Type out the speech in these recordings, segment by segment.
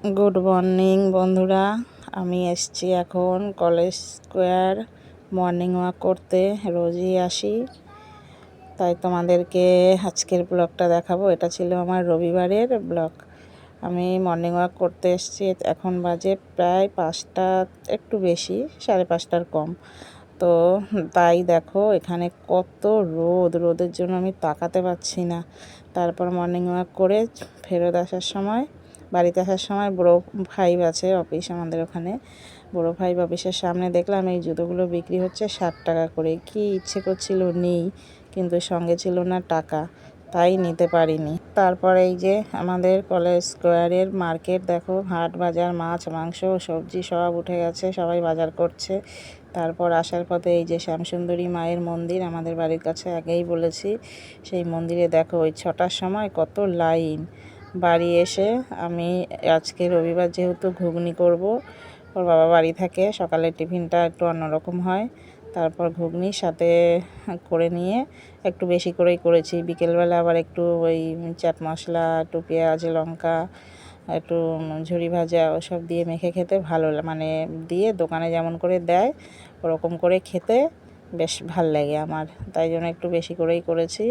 Good morning বন্ধুরা, আমি এসছি এখন কলেজ স্কোয়ার মর্নিং ওয়াক করতে। রোজই আসি, তাই তোমাদেরকে আজকের ব্লগটা দেখাবো। এটা ছিল আমার রবিবারের ব্লগ। আমি মর্নিং ওয়াক করতে এসছি। এখন বাজে প্রায় 5টা, একটু বেশি, 5:30টার কম। তো তাই দেখো এখানে কত রোদের জন্য আমি তাকাতে পারছি না। তারপর মর্নিং ওয়াক করে ফেরত আসার সময়, বাড়িতে আসার সময় বড়ো ফাইভ আছে অফিস আমাদের ওখানে, বড়ো ফাইভ অফিসের সামনে দেখলাম এই জুতোগুলো বিক্রি হচ্ছে 60 টাকা করে। কি ইচ্ছে করছিল নেই, কিন্তু সঙ্গে ছিল না টাকা, তাই নিতে পারিনি। তারপর এই যে আমাদের কলেজ স্কোয়ারের মার্কেট দেখো, হাট বাজার, মাছ মাংস সবজি সব উঠে গেছে, সবাই বাজার করছে। তারপর আসার পথে এই যে শ্যামসুন্দরী মায়ের মন্দির আমাদের বাড়ির কাছে, আগেই বলেছি। সেই মন্দিরে দেখো ওই 6টার সময় কত লাইন। বাড়ি এসে আমি আজকে রবিবার যেহেতু ঘুগনি করব, ওর বাবা বাড়ি থাকে, সকালের টিফিনটা একটু অন্যরকম হয়। তারপর ঘুগনির সাথে করে নিয়ে একটু বেশি করেই করেছি। বিকেলবেলা আবার একটু ওই চাট মশলা, একটু পেঁয়াজ লঙ্কা, একটু ঝুরি ভাজা ওসব দিয়ে মেখে খেতে ভালো, মানে দিয়ে দোকানে যেমন করে দেয় ওরকম করে খেতে বেশ ভাল লাগে আমার, তাই জন্য একটু বেশি করেই করেছি।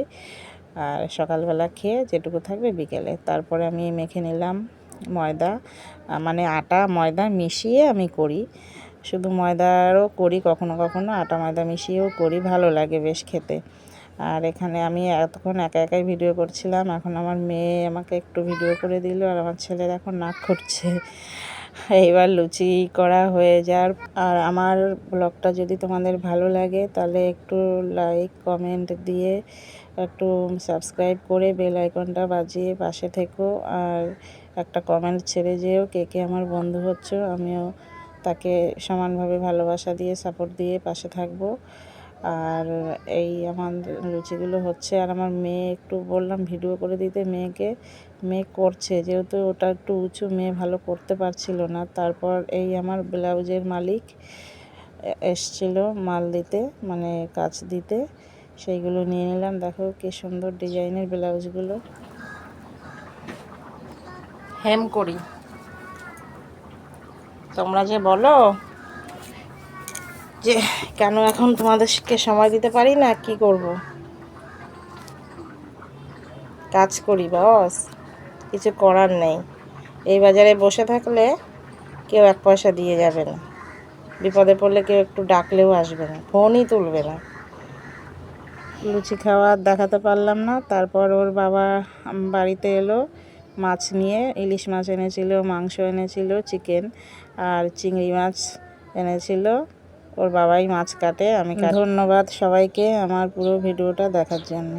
আর সকালবেলা খেয়ে যেটুকু থাকবে বিকেলে। তারপরে আমি মেখে নিলাম ময়দা, মানে আটা ময়দা মিশিয়ে আমি করি। শুধু ময়দারও করি, কখনো কখনো আটা ময়দা মিশিয়েও করি, ভালো লাগে বেশ খেতে। আর এখানে আমি এতক্ষণ একা একাই ভিডিও করছিলাম, এখন আমার মেয়ে আমাকে একটু ভিডিও করে দিল, আর আমার ছেলের এখন নাক করছে। এইবার লুচি করা হয়ে যার। আর আমার ব্লগটা যদি তোমাদের ভালো লাগে তাহলে একটু লাইক কমেন্ট দিয়ে একটু সাবস্ক্রাইব করে বেল আইকনটা বাজিয়ে পাশে থেকো। আর একটা কমেন্ট ছেড়ে যেও কে কে আমার বন্ধু হচ্ছ, আমিও তাকে সমানভাবে ভালোবাসা দিয়ে সাপোর্ট দিয়ে পাশে থাকবো। আর এই আমার লুচিগুলো হচ্ছে, আর আমার মেয়ে একটু বললাম ভিডিও করে দিতে মেয়েকে, মেয়ে করছে, যেহেতু ওটা একটু উঁচু, মেয়ে ভালো করতে পারছিল না। তারপর এই আমার ব্লাউজের মালিক এসছিল মাল দিতে, মানে কাজ দিতে, সেইগুলো নিয়ে নিলাম। দেখো কি সুন্দর ডিজাইনের ব্লাউজগুলো হেম করি। তোমরা যে বলো যে কেন এখন তোমাদেরকে সময় দিতে পারি না, কি করব, কাজ করি বস, কিছু করার নেই। এই বাজারে বসে থাকলে কেউ 1 পয়সা দিয়ে যাবে না, বিপদে পড়লে কেউ একটু ডাকলেও আসবে না, ফোনই তুলবে না। লুচি খাওয়া দেখাতে পারলাম না। তারপর ওর বাবা বাড়িতে এলো মাছ নিয়ে, ইলিশ মাছ এনেছিল, মাংস এনেছিল, চিকেন আর চিংড়ি মাছ এনেছিল। ওর বাবাই মাছ কাটে, আমি কাটি। ধন্যবাদ সবাইকে আমার পুরো ভিডিওটা দেখার জন্য।